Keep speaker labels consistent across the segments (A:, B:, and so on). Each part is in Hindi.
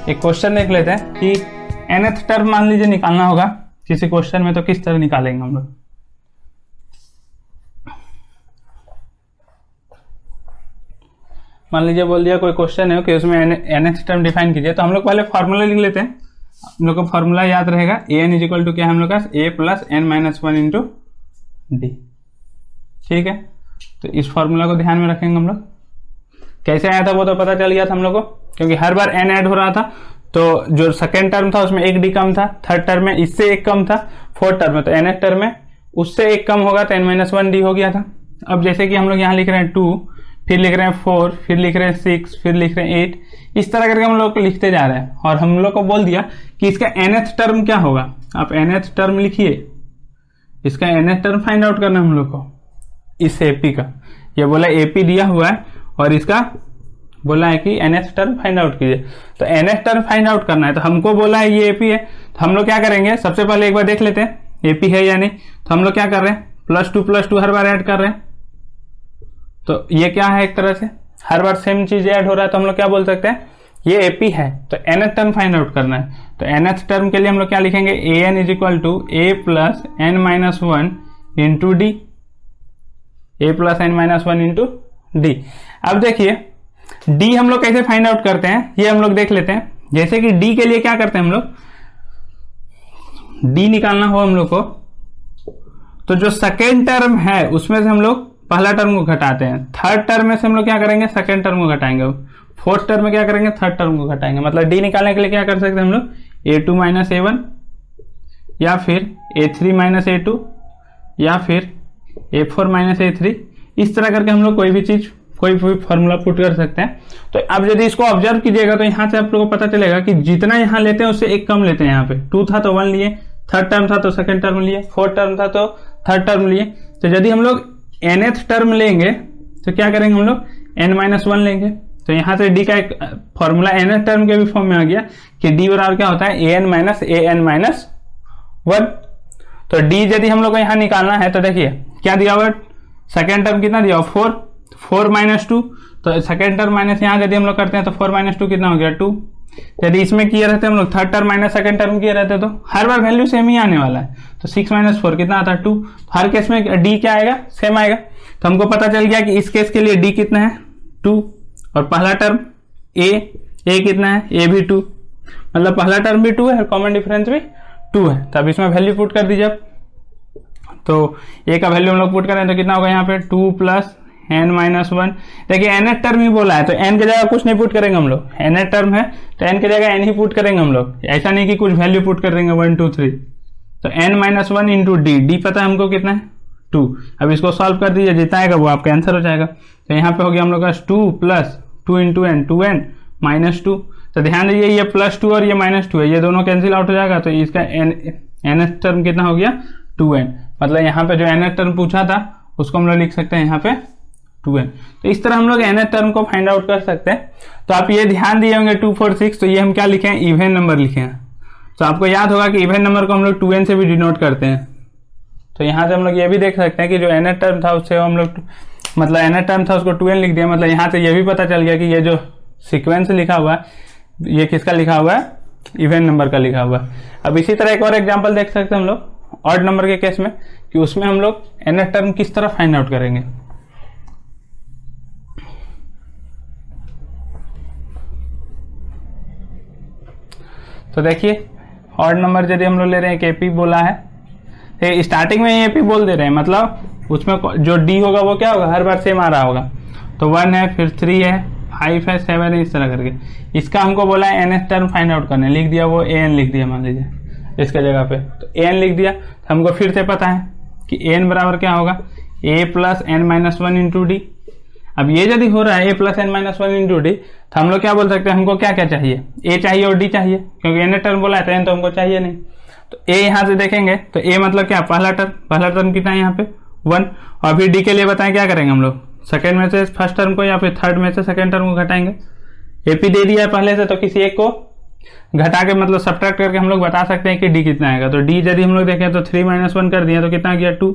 A: एक क्वेश्चन देख लेते हैं कि nth टर्म मान लीजिए निकालना होगा किसी क्वेश्चन में, तो किस तरह निकालेंगे हम लोग। मान लीजिए बोल दिया कोई क्वेश्चन है कि उसमें nth टर्म डिफाइन कीजिए, तो हम लोग पहले फॉर्मूला लिख लेते हैं। हम लोग को फॉर्मूला याद रहेगा, an इज इक्वल टू क्या है हम लोग का, a plus n minus 1 into D. ठीक है, तो इस फॉर्मूला को ध्यान में रखेंगे हम लोग। कैसे आया था वो तो पता चल गया था हम लोग को, क्योंकि हर बार n ऐड हो रहा था, तो जो सेकेंड टर्म था उसमें एक डी कम था, थर्ड टर्म में इससे एक कम था, फोर्थ टर्म में तो nth टर्म में उससे एक कम होगा तो n माइनस 1 डी हो गया था। अब जैसे कि हम लोग यहाँ लिख रहे हैं 2, फिर लिख रहे हैं 4, फिर लिख रहे हैं 6, फिर लिख रहे हैं 8, इस तरह करके हम लोग को लिखते जा रहे हैं। और हम लोग को बोल दिया कि इसका nth टर्म क्या होगा, आप nth टर्म लिखिए, इसका nth टर्म फाइंड आउट करना है हम लोग को इस एपी का। ये बोला एपी दिया हुआ है और इसका बोला है कि nth टर्म फाइंड आउट कीजिए, तो nth टर्म फाइंड आउट करना है। तो हमको बोला है ये एपी है, तो हम लोग क्या करेंगे, सबसे पहले एक बार देख लेते हैं एपी है या नहीं। तो हम लोग क्या कर रहे हैं, +2 हर बार ऐड कर रहे हैं, तो ये क्या है, एक तरह से हर बार सेम चीज ऐड हो रहा है, तो हम लोग क्या बोल सकते हैं, ये एपी है। तो nth टर्म फाइंड आउट करना है, तो nth टर्म के लिए हम लोग क्या लिखेंगे, an is equal to a plus n minus 1 into D, a plus n minus 1 into D. अब देखिए d हम लोग कैसे फाइंड आउट करते हैं ये हम लोग देख लेते हैं। जैसे कि d के लिए क्या करते हैं हम लोग, d निकालना हो हम लोग को, तो जो सेकेंड टर्म है उसमें से हम लोग पहला टर्म को घटाते हैं, थर्ड टर्म में से हम लोग क्या करेंगे, सेकेंड टर्म को घटाएंगे, फोर्थ टर्म में क्या करेंगे, थर्ड टर्म को घटाएंगे। मतलब डी निकालने के लिए क्या कर सकते हैं हम लोग, a2 माइनस a1 या फिर a3 माइनस a2 या फिर a4 माइनस a3, इस तरह करके हम लोग कोई भी चीज कोई भी फॉर्मूला पुट कर सकते हैं। तो अब यदि इसको ऑब्जर्व कीजिएगा तो यहाँ से आप लोगों को पता चलेगा कि जितना यहाँ लेते हैं उससे एक कम लेते हैं। यहाँ पे 2 था तो 1 लिए, थर्ड टर्म था तो सेकेंड टर्म लिए, फोर्थ टर्म था तो थर्ड टर्म लिए। तो यदि हम लोग nth टर्म लेंगे तो क्या करेंगे, हम लोग n माइनस 1 लेंगे। तो यहाँ से d का एक फॉर्मूला nth टर्म के भी फॉर्म में आ गया कि d बराबर क्या होता है, an माइनस an माइनस 1। तो d यदि हम लोग को यहाँ निकालना है तो देखिए क्या दिया हुआ, सेकेंड टर्म कितना दिया, 4 माइनस 2, तो सेकेंड टर्म माइनस यहाँ यदि हम लोग करते हैं तो 4 माइनस 2 कितना हो गया, 2। यदि इसमें किए रहते हम लोग third term minus second term किए रहते तो हर बार वैल्यू सेम ही आने वाला है। तो 6 माइनस 4 कितना आता है, 2। हर केस में डी क्या आएगा, सेम आएगा। तो हमको पता चल गया कि इस केस के लिए डी कितना है, 2, और पहला टर्म ए कितना है, ए भी 2, मतलब पहला टर्म भी 2 है और कॉमन डिफरेंस भी 2 है। तब इसमें वैल्यू पुट कर दीजिए। तो ए का वैल्यू हम लोग पुट करें तो कितना होगा यहाँ पे, 2 प्लस n माइनस 1। देखिए nth टर्म ही बोला है तो n की जगह कुछ नहीं पुट करेंगे हम लोग, nth टर्म है तो n की जगह n ही पुट करेंगे हम लोग, ऐसा नहीं कि कुछ वैल्यू पुट कर देंगे 1 2 3। तो n माइनस 1 इंटू डी पता है हमको कितना है, 2। अब इसको सॉल्व कर दीजिए, जितना आएगा वो आपका आंसर हो जाएगा। तो यहाँ पे हो गया हम लोग का 2 plus 2 into n, 2n minus 2। तो ध्यान दीजिए ये +2 और ये -2 है, ये दोनों कैंसिल आउट हो जाएगा, तो इसका nth टर्म कितना हो गया, 2n। मतलब यहाँ पे जो nth टर्म पूछा था उसको हम लोग लिख सकते हैं यहाँ पे 2n। तो इस तरह हम लोग nth टर्म को फाइंड आउट कर सकते हैं। तो आप ये ध्यान दिए होंगे 2 4 6, तो ये हम क्या लिखे हैं, इवन नंबर लिखे हैं। तो आपको याद होगा कि इवन नंबर को हम लोग 2n से भी डिनोट करते हैं। तो यहाँ से हम लोग ये भी देख सकते हैं कि जो nth टर्म था उससे हम लोग मतलब nth टर्म था उसको 2n लिख दिया। मतलब यहाँ से ये भी पता चल गया कि ये जो सीक्वेंस लिखा हुआ है ये किसका लिखा हुआ है, इवन नंबर का लिखा हुआ है। अब इसी तरह एक और एग्जाम्पल देख सकते हैं हम लोग ऑड नंबर के केस में, कि उसमें हम लोग nth टर्म किस तरह फाइंड आउट करेंगे। तो देखिए ऑड नंबर यदि हम लोग ले रहे हैं, एपी बोला है, स्टार्टिंग में एपी बोल दे रहे हैं, मतलब उसमें जो डी होगा वो क्या होगा, हर बार सेम आ रहा होगा। तो 1 है, फिर 3 है, 5 है, 7 है, इस तरह करके। इसका हमको बोला है nth टर्म फाइंड आउट करने, लिख दिया वो an लिख दिया मान लीजिए इसके जगह पे, तो an लिख दिया। तो हमको फिर से पता है कि n बराबर क्या होगा, a plus n minus 1 into D. अब ये यदि हो रहा है a plus n minus 1 into D, तो हम लोग क्या बोल सकते हैं, हमको क्या क्या चाहिए, a चाहिए और d चाहिए, क्योंकि n टर्म बोला है तो n तो हमको चाहिए नहीं। तो a यहाँ से देखेंगे तो a मतलब क्या, पहला टर्म कितना है यहाँ पे 1। और अभी d के लिए बताएं क्या करेंगे हम लोग, सेकेंड में से फर्स्ट टर्म को या फिर थर्ड में से सेकेंड टर्म को घटाएंगे। एपी दे दिया है पहले से, तो किसी एक को घटा के मतलब सब्ट्रैक्ट करके हम लोग बता सकते हैं कि डी कितना आएगा। तो डी यदि हम लोग देखें तो 3 माइनस 1 कर दिया तो कितना गया 2,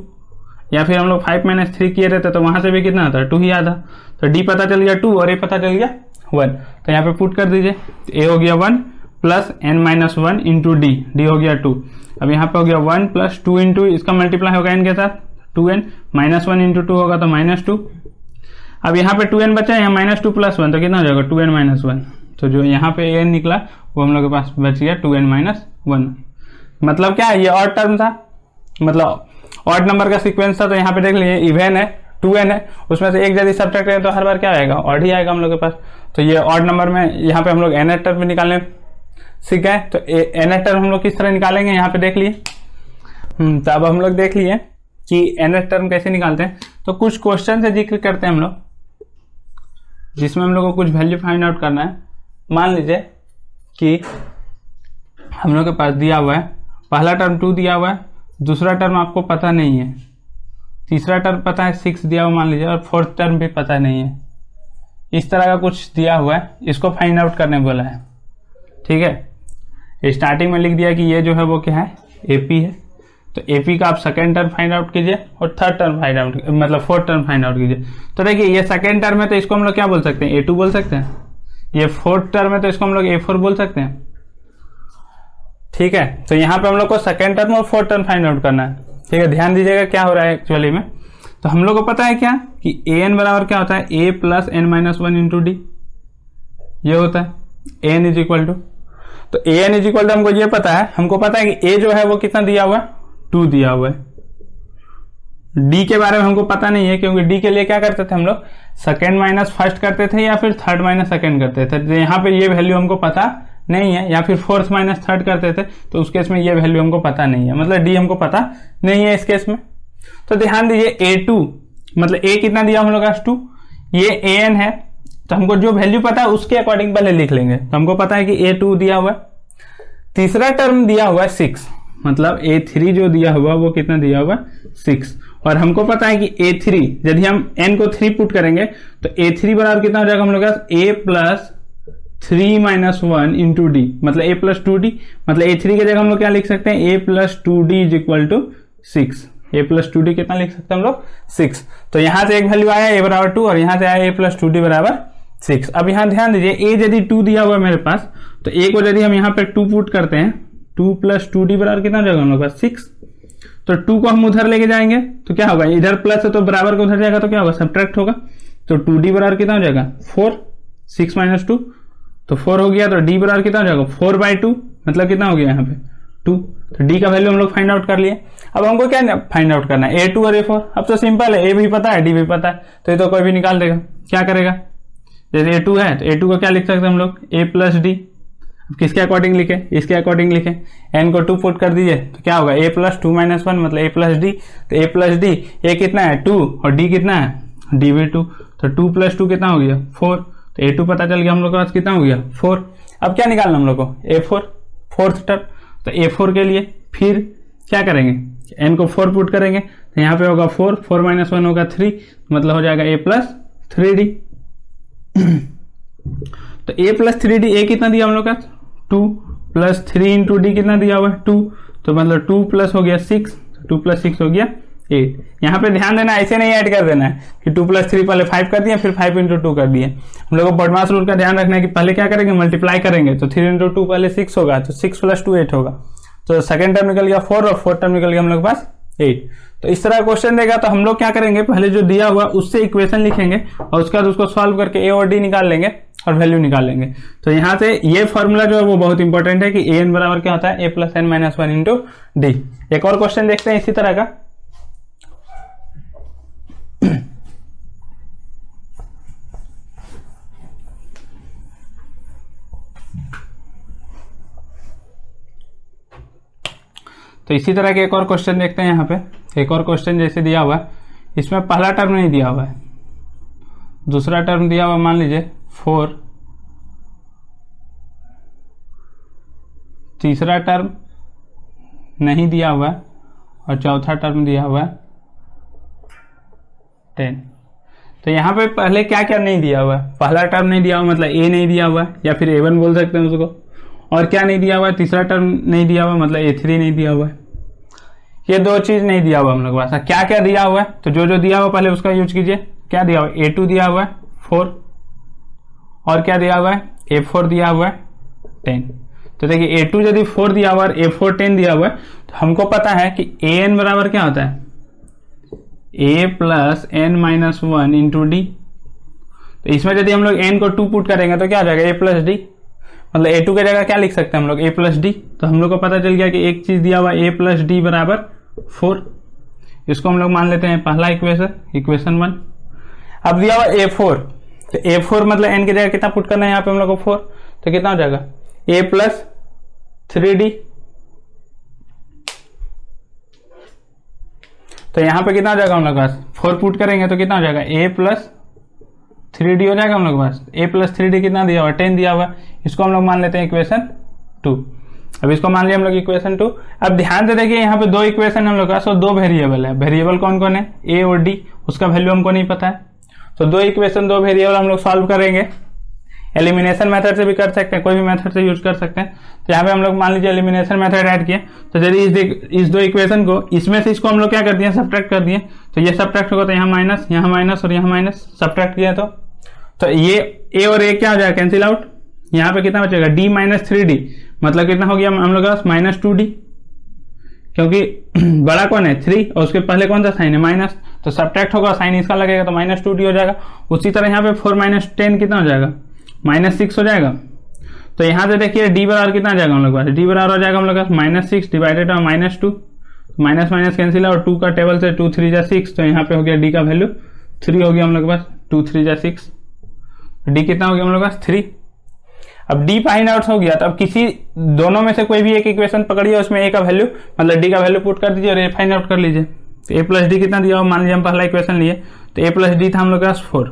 A: या फिर हम लोग 5 माइनस 3 किए रहते तो वहां से भी कितना आता है 2 ही आता। तो डी पता चल गया 2 और ए पता चल गया 1। तो यहाँ पे पुट कर दीजिए, ए हो गया 1 plus n minus 1 into D, D हो गया 2। अब यहाँ पे हो गया 1 प्लस 2 इंटू इसका मल्टीप्लाई होगा n के साथ 2n, माइनस 1 इंटू 2 होगा तो माइनस 2। अब यहाँ पे 2n बचा है, यहाँ माइनस 2 प्लस 1 तो कितना हो जाएगा 2n माइनस 1। तो जो यहाँ पे n निकला वो हम लोग के पास बच गया 2n माइनस 1। मतलब क्या है, ये ऑड टर्म था, मतलब ऑड नंबर का सीक्वेंस था। तो यहाँ पे देख लीजिए इवन है 2n है, उसमें से एक यदि सब्ट्रैक्ट करें तो हर बार क्या आएगा, ऑड ही आएगा हम लोग के पास। तो ये ऑड नंबर में यहाँ पे हम लोग nth टर्म भी निकालने सीख गए। तो nth टर्म हम लोग किस तरह निकालेंगे यहाँ पे देख लिए। तो अब हम लोग देख लिए कि nth टर्म कैसे निकालते हैं। तो कुछ क्वेश्चन से जिक्र करते हैं हम लोग, जिसमें हम लोग को कुछ वैल्यू फाइंड आउट करना है। मान लीजिए कि हम लोग के पास दिया हुआ है पहला टर्म 2 दिया हुआ है, दूसरा टर्म आपको पता नहीं है, तीसरा टर्म पता है 6 दिया हुआ मान लीजिए, और फोर्थ टर्म भी पता नहीं है। इस तरह का कुछ दिया हुआ है, इसको फाइंड आउट करने बोला है। ठीक है, स्टार्टिंग में लिख दिया कि ये जो है वो क्या है, एपी है। तो एपी का आप सेकेंड टर्म फाइंड आउट कीजिए और थर्ड टर्म फाइंड आउट, मतलब फोर्थ टर्म फाइंड आउट कीजिए। तो देखिए ये सेकेंड टर्म है तो इसको हम लोग क्या बोल सकते हैं, A2 बोल सकते हैं। ये फोर्थ टर्म है तो इसको हम लोग A4 बोल सकते हैं। ठीक है, तो यहाँ पे हम लोग को सेकेंड टर्म और फोर्थ टर्म फाइंड आउट करना है। ठीक है, ध्यान दीजिएगा क्या हो रहा है एक्चुअली में। तो हम लोग को पता है क्या कि an बराबर क्या होता है, a plus n minus 1 into D, ये होता है an इज इक्वल टू। तो an इज इक्वल टू हमको ये पता है, हमको पता है कि a जो है वो कितना दिया हुआ है, 2 दिया हुआ है। d के बारे में हमको पता नहीं है, क्योंकि d के लिए क्या करते थे हम लोग, सेकेंड माइनस फर्स्ट करते थे या फिर थर्ड माइनस सेकेंड करते थे। तो यहाँ पे ये वैल्यू हमको पता नहीं है, या फिर फोर्थ माइनस थर्ड करते थे, तो उस केस में ये वैल्यू हमको पता नहीं है, मतलब डी हमको पता नहीं है इस केस में। तो ध्यान दीजिए A2 मतलब a कितना दिया हम लोग का 2, ये an है, तो हमको जो वैल्यू पता है उसके अकॉर्डिंग पहले लिख लेंगे। तो हमको पता है कि A2 दिया हुआ है, तीसरा टर्म दिया हुआ है 6, मतलब A3 जो दिया हुआ वो कितना दिया हुआ 6, और हमको पता है कि A3 यदि हम n को 3 पुट करेंगे तो A3 बराबर कितना हो जाएगा हम लोग का, a plus 3 minus 1 into D, मतलब a प्लस 2d, मतलब A3 की जगह हम लोग क्या लिख सकते हैं, a plus 2d is equal to 6। a plus 2d कितना लिख सकते हैं हम लोग, 6। तो यहां से एक वैल्यू आया a बराबर 2 और यहां से आया a प्लस 2d बराबर 6। अब यहां ध्यान दीजिए a यदि 2 दिया हुआ है मेरे पास, तो a को यदि हम यहाँ पे 2 पुट करते हैं, 2 प्लस 2d बराबर कितना हो जाएगा हम लोग पास 6। तो 2 को हम उधर लेके जाएंगे तो क्या होगा, इधर प्लस है तो बराबर को उधर जाएगा तो क्या होगा, सब्ट्रैक्ट होगा। तो 2d बराबर कितना हो जाएगा 4, 6 माइनस 2 तो 4 हो गया। तो d बराबर कितना हो जाएगा 4/2, मतलब कितना हो गया यहाँ पे 2। तो d का वैल्यू हम लोग फाइंड आउट कर लिए। अब हमको क्या फाइंड आउट करना है, A2 और A4। अब तो सिंपल है, a भी पता है d भी पता है, तो ये तो कोई भी निकाल देगा। क्या करेगा, जैसे A2 है तो A2 को क्या लिख सकते हैं हम लोग, a प्लस डी। किसके अकॉर्डिंग लिखे, इसके अकॉर्डिंग लिखे, n को 2 पुट कर दीजिए तो क्या होगा, a प्लस 2 माइनस 1 मतलब a प्लस डी। तो a प्लस डी, a कितना है 2 और d कितना है, d भी 2। तो 2 प्लस 2 कितना हो गया 4। तो A2 पता चल गया हम लोग के पास कितना हो गया 4। अब क्या निकालना हम लोग को, A4 फोर्थ टर्म। तो A4 के लिए फिर क्या करेंगे, n को 4 पुट करेंगे तो यहाँ पे होगा 4, 4 माइनस 1 होगा 3, मतलब हो जाएगा a प्लस 3d। तो a प्लस 3d, a कितना दिया हम लोग का 2 प्लस 3 इंटू डी कितना दिया हुआ है 2, तो मतलब 2 प्लस हो गया 6, 2 प्लस 6 हो गया 8। यहाँ पे ध्यान देना, ऐसे नहीं ऐड कर देना है कि 2 प्लस 3 पहले 5 कर दिया फिर 5 इंटू 2 कर दिए। हम लोग को बॉडमास रूल का ध्यान रखना है कि पहले क्या करेंगे, मल्टीप्लाई करेंगे। तो 3 इंटू 2 पहले 6 होगा, तो 6 प्लस 2 8 होगा। तो सेकंड टर्म निकल गया 4 और फोर्थ टर्म निकल गया हम लोग के पास 8। तो इस तरह क्वेश्चन देगा तो हम लोग क्या करेंगे, पहले जो दिया हुआ उससे इक्वेशन लिखेंगे और उसके बाद उसको सॉल्व करके a और d निकाल लेंगे और वैल्यू निकाल लेंगे। तो यहाँ से ये फॉर्मूला जो है वो बहुत इंपॉर्टेंट है कि an बराबर क्या होता है, a plus n minus 1 into D. एक और क्वेश्चन देखते हैं इसी तरह का। तो इसी तरह के एक और क्वेश्चन देखते हैं। यहाँ पे एक और क्वेश्चन जैसे दिया हुआ है, इसमें पहला टर्म नहीं दिया हुआ है, दूसरा टर्म दिया हुआ मान लीजिए 4, तीसरा टर्म नहीं दिया हुआ है और चौथा टर्म दिया हुआ है 10। तो यहाँ पे पहले क्या क्या नहीं दिया हुआ है, पहला टर्म नहीं दिया हुआ मतलब a नहीं दिया हुआ है, या फिर a1 बोल सकते हैं उसको। और क्या नहीं दिया हुआ है, तीसरा टर्म नहीं दिया हुआ मतलब A3 नहीं दिया हुआ है। ये दो चीज नहीं दिया हुआ हम लोग पास। क्या क्या दिया हुआ है, तो जो जो दिया हुआ पहले उसका यूज कीजिए। क्या दिया हुआ है, A2 दिया हुआ है 4, और क्या दिया हुआ है, A4 दिया हुआ है 10। तो देखिए A2 यदि 4 दिया हुआ है, A4 10 दिया हुआ है, तो हमको पता है कि AN बराबर क्या होता है, A plus N minus 1 into D. तो इसमें यदि हम लोग n को 2 पुट करेंगे तो क्या हो जाएगा, A प्लस डी, मतलब A2 की जगह क्या लिख सकते हैं हम लोग, A प्लस डी। तो हम लोग को पता चल गया कि एक चीज दिया हुआ A प्लस डी बराबर 4। इसको हम लोग मान लेते हैं पहला इक्वेशन, इक्वेशन 1। अब दिया हुआ A4, तो A4 मतलब n की जगह कितना पुट करना है यहाँ पे हम लोग को 4, तो कितना हो जाएगा A प्लस 3D। तो यहाँ पे कितना हो जाएगा हम लोग पास, 4 पुट करेंगे तो कितना हो जाएगा A प्लस 3D हो जाएगा हम लोग पास। A प्लस 3D कितना दिया हुआ, 10 दिया हुआ। इसको हम लोग मान लेते हैं इक्वेशन 2। अब इसको मान लिया हम लोग इक्वेशन 2। अब ध्यान से देखिए यहाँ पे दो इक्वेशन हम लोग का, सो 2 वेरिएबल है। वेरिएबल कौन कौन है, A और D, उसका वैल्यू हमको नहीं पता है। तो 2 इक्वेशन 2 वेरिएबल हम लोग सॉल्व करेंगे। एलिमिनेशन मेथड से भी कर सकते हैं, कोई भी मेथड से यूज कर सकते हैं। तो यहाँ पे हम लोग मान लीजिए एलिमिनेशन मेथड ऐड किए, तो यदि इस 2 इक्वेशन को, इसमें से इसको हम लोग क्या कर दिए, सब्ट्रैक्ट कर दिए। तो ये सब्ट्रैक्ट होगा तो यहाँ माइनस और यहाँ माइनस, सब्ट्रैक्ट किया तो ये A और A क्या हो जाएगा, कैंसिल आउट। यहाँ पे कितना बचेगा, D माइनस 3D, मतलब कितना हो गया हम लोग का माइनस 2D, क्योंकि बड़ा कौन है 3 और उसके पहले कौन सा साइन है माइनस, तो सब्ट्रैक्ट होगा, साइन इसका लगेगा तो माइनस 2D हो जाएगा। उसी तरह यहाँ पे 4 माइनस 10 कितना हो जाएगा, माइनस 6 हो जाएगा। तो यहाँ से देखिए D बराबर कितना आ जाएगा हम लोग पास, D बराबर हो जाएगा हम लोग का minus 6 divided by minus 2, minus minus cancel और 2 का टेबल से 2 3 जा 6, तो यहाँ पे हो गया D का वैल्यू 3 हो गया हम लोग के पास, 2 3 जा 6, D कितना हो गया हम लोग पास 3। अब D फाइंड आउट हो गया, तो अब किसी दोनों में से कोई भी एक इक्वेशन पकड़िए, उसमें A का वैल्यू मतलब D का वैल्यू पुट कर दीजिए और A फाइंड आउट कर लीजिए। तो A प्लस डी कितना दिया हुआ, मान लीजिए हम पहला इक्वेशन लिए तो A प्लस डी था हम लोग के पास 4,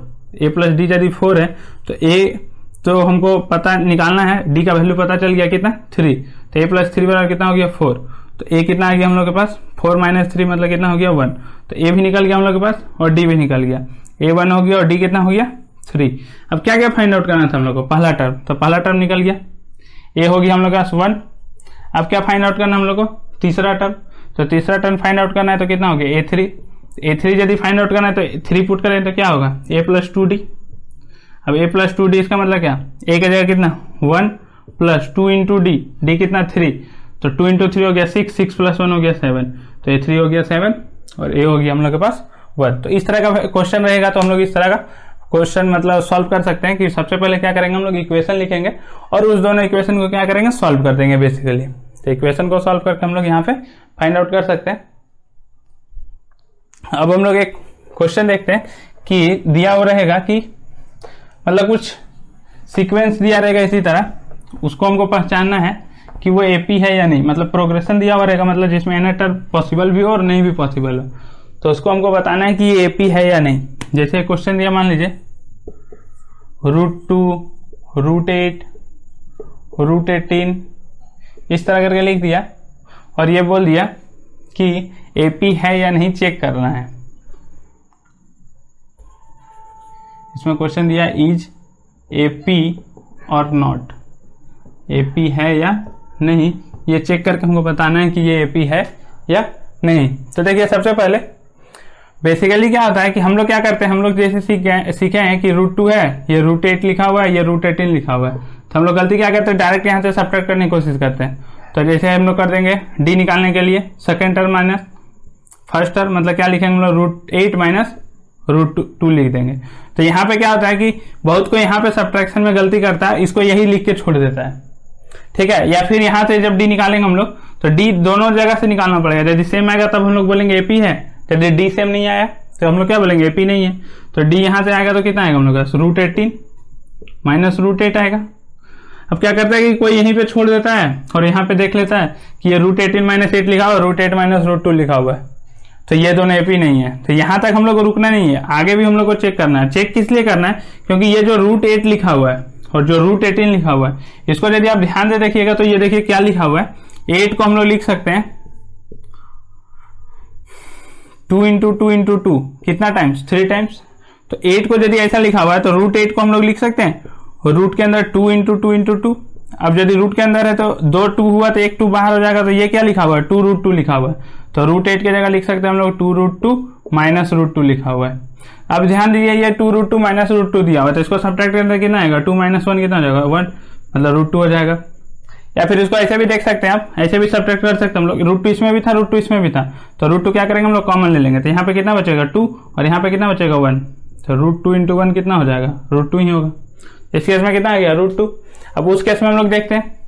A: A प्लस डी यदि 4 है तो A तो हमको पता निकालना है, D का वैल्यू पता चल गया कितना 3, तो A प्लस 3 बराबर कितना हो गया 4, तो A कितना आ गया हम लोग के पास 4 माइनस 3 मतलब कितना हो गया 1, तो A भी निकल गया हम लोग के पास और D भी निकल गया, A 1 हो गया और D कितना हो गया 3। अब क्या क्या फाइंड आउट करना था हम लोग को, पहला टर्म, तो पहला टर्म निकल गया, A हो गया हम लोग के पास 1। अब क्या फाइंड आउट करना हम लोग को, तीसरा टर्म, तो तीसरा टर्म फाइंड आउट करना है तो कितना हो गया A3, A3 यदि फाइंड आउट करना है तो 3 पुट करें तो क्या होगा A प्लस 2D। अब A प्लस 2D इसका मतलब क्या, A की जगह कितना 1 प्लस 2 इंटू D, D कितना 3, तो 2 इंटू 3 हो गया 6, 6 प्लस 1 हो गया 7, तो A3 हो गया 7 और A हो गया हम लोग के पास 1। तो इस तरह का क्वेश्चन रहेगा, तो हम लोग इस तरह का क्वेश्चन मतलब सॉल्व कर सकते हैं कि सबसे पहले क्या करेंगे हम लोग इक्वेशन लिखेंगे और उस दोनों इक्वेशन को क्या करेंगे सॉल्व कर देंगे बेसिकली। तो इक्वेशन को सॉल्व करके हम लोग यहाँ पे फाइंड आउट कर सकते हैं। अब हम लोग एक क्वेश्चन देखते हैं कि दिया हुआ रहेगा कि मतलब कुछ सीक्वेंस दिया रहेगा इसी तरह, उसको हमको पहचानना है कि वो एपी है या नहीं, मतलब प्रोग्रेशन दिया हुआ रहेगा, मतलब जिसमें एन टर्म पॉसिबल भी हो और नहीं भी पॉसिबल हो, तो उसको हमको बताना है कि ये एपी है या नहीं। जैसे क्वेश्चन दिया मान लीजिए √2 √8 √18 इस तरह करके लिख दिया और ये बोल दिया कि एपी है या नहीं चेक करना है। इसमें क्वेश्चन दिया इज एपी और नॉट, एपी है या नहीं, ये चेक करके हमको बताना है कि ये एपी है या नहीं। तो देखिए सबसे पहले बेसिकली क्या होता है कि हम लोग क्या करते हैं, हम लोग जैसे सीखे हैं कि √2 है, ये √8 लिखा हुआ है, ये √18 लिखा हुआ है, तो हम लोग गलती क्या करते हैं डायरेक्ट यहाँ से सब्ट्रैक्ट करने की कोशिश करते हैं। तो जैसे हम लोग कर देंगे डी निकालने के लिए second term minus first term, मतलब क्या लिखेंगे हम लोग √8 माइनस √2 लिख देंगे। तो यहाँ पे क्या होता है कि बहुत कोई यहाँ पे सब्ट्रैक्शन में गलती करता है, इसको यही लिख के छोड़ देता है, ठीक है। या फिर यहाँ से जब डी निकालेंगे हम लोग तो डी दोनों जगह से निकालना पड़ेगा, यदि सेम आएगा तब हम लोग बोलेंगे एपी है, यदि डी सेम नहीं आया तो हम लोग क्या बोलेंगे एपी नहीं है। तो डी यहाँ से आएगा तो कितना आएगा हम लोग √18 माइनस √8 आएगा। अब क्या करता है कि कोई यहीं पे छोड़ देता है और यहाँ पे देख लेता है कि ये √18 माइनस 8 लिखा हुआ है, √8 माइनस √2 लिखा हुआ है, तो ये दोनों एपी नहीं है। तो यहाँ तक हम लोग को रुकना नहीं है, आगे भी हम लोग को चेक करना है। चेक किस लिए करना है, क्योंकि ये जो √8 लिखा हुआ है और जो √18 लिखा हुआ है, इसको यदि आप ध्यान से देखिएगा तो ये देखिए क्या लिखा हुआ है, 8 को हम लोग लिख सकते हैं 2 इंटू 2 इंटू 2 कितना टाइम्स 3 टाइम्स। तो 8 को यदि ऐसा लिखा हुआ है तो √8 को हम लोग लिख सकते हैं रूट के अंदर 2 इंटू 2 इंटू 2। अब यदि रूट के अंदर है तो 2 2 हुआ तो 1 2 बाहर हो जाएगा, तो ये क्या लिखा हुआ है 2√2 लिखा हुआ है, तो √8 की जगह लिख सकते हैं हम लोग 2√2 माइनस √2 लिखा हुआ है। अब ध्यान दीजिए ये 2√2 माइनस √2 दिया हुआ है, तो इसको सब्ट्रैक्ट करने कितना आएगा 2 माइनस 1 कितना हो जाएगा 1, मतलब √2 हो जाएगा। या फिर इसको ऐसे भी देख सकते हैं आप, ऐसे भी सब्ट्रैक्ट कर सकते हैं हम लोग। रूट 2 इसमें भी था, रूट 2 इसमें भी था, तो रूट 2 क्या करेंगे हम लोग कॉमन ले लेंगे, तो यहाँ पे कितना बचेगा 2 और यहाँ पे कितना बचेगा 1, तो रूट 2 इंटू 1 कितना हो जाएगा, रूट 2 ही होगा। इस केस में कितना आ गया रूट 2। अब उस केस में हम लोग देखते हैं,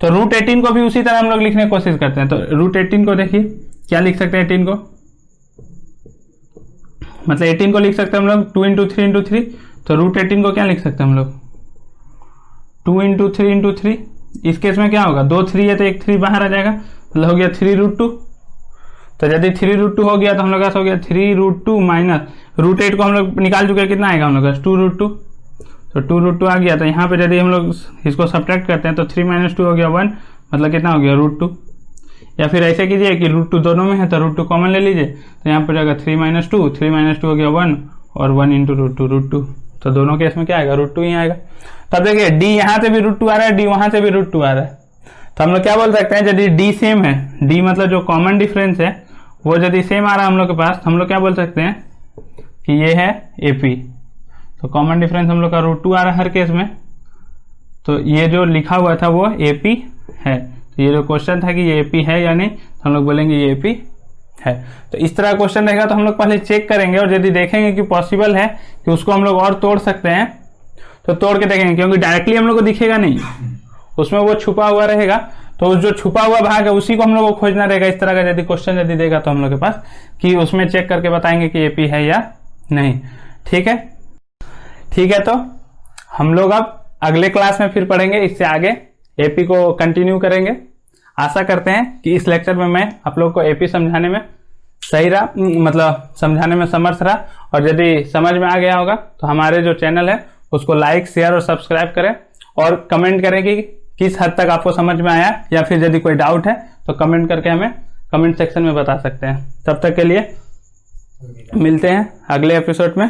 A: तो रूट 18 को भी उसी तरह हम लोग लिखने की कोशिश करते हैं। तो रूट 18 को देखिए क्या लिख सकते हैं, 18 को मतलब 18 को लिख सकते हैं हम लोग 2 इंटू 3 इंटू 3, तो रूट 18 को क्या लिख सकते हैं हम लोग 2 इंटू 3 इंटू 3। इस केस में क्या होगा, 2 3 है तो एक 3 बाहर आ जाएगा, मतलब हो गया 3 रूट 2। तो यदि 3 रूट 2 हो गया तो हम लोग ऐसा हो गया 3 रूट 2 माइनस रूट 8 को हम लोग निकाल चुके हैं, कितना आएगा हम लोग 2 रूट 2, तो 2 रूट 2 आ गया। तो यहाँ पे यदि हम लोग इसको सब्ट्रैक्ट करते हैं तो 3 माइनस 2 हो गया 1, मतलब कितना हो गया रूट 2। या फिर ऐसे कीजिए कि रूट 2 दोनों में है तो रूट 2 कॉमन ले लीजिए, तो यहाँ पर जाएगा 3 माइनस 2 हो गया 1 और 1 इंटू रूट 2, तो दोनों केस में क्या आएगा रूट 2 ही आएगा। तब देखिए डी यहाँ से भी रूट 2 आ रहा है, डी वहाँ से भी रूट 2 आ रहा है, तो हम लोग क्या बोल सकते हैं, यदि डी सेम है, डी मतलब जो कॉमन डिफरेंस है वो यदि सेम आ रहा है हम लोग के पास, तो हम लोग क्या बोल सकते हैं कि ये है एपी। तो कॉमन डिफरेंस हम लोग का रूट 2 आ रहा है हर केस में, तो ये जो लिखा हुआ था वो एपी है। तो ये जो क्वेश्चन था कि ये एपी है या नहीं, तो हम लोग बोलेंगे ये एपी है। तो इस तरह क्वेश्चन रहेगा तो हम लोग पहले चेक करेंगे, और यदि देखेंगे कि पॉसिबल है कि उसको हम लोग और तोड़ सकते हैं तो तोड़ के देखेंगे, क्योंकि डायरेक्टली हम लोग को दिखेगा नहीं, उसमें वो छुपा हुआ रहेगा। तो जो छुपा हुआ भाग है उसी को हम लोग को खोजना रहेगा। इस तरह का यदि क्वेश्चन यदि देगा तो हम लोग के पास कि उसमें चेक करके बताएंगे कि एपी है या नहीं। ठीक है, ठीक है, तो हम लोग अब अगले क्लास में फिर पढ़ेंगे, इससे आगे एपी को कंटिन्यू करेंगे। आशा करते हैं कि इस लेक्चर में मैं आप लोग को एपी समझाने में सही रहा, मतलब समझाने में समर्थ रहा। और यदि समझ में आ गया होगा तो हमारे जो चैनल है उसको लाइक, शेयर और सब्सक्राइब करें, और कमेंट करें कि किस हद तक आपको समझ में आया, या फिर यदि कोई डाउट है तो कमेंट करके हमें कमेंट सेक्शन में बता सकते हैं। तब तक के लिए मिलते हैं अगले एपिसोड में।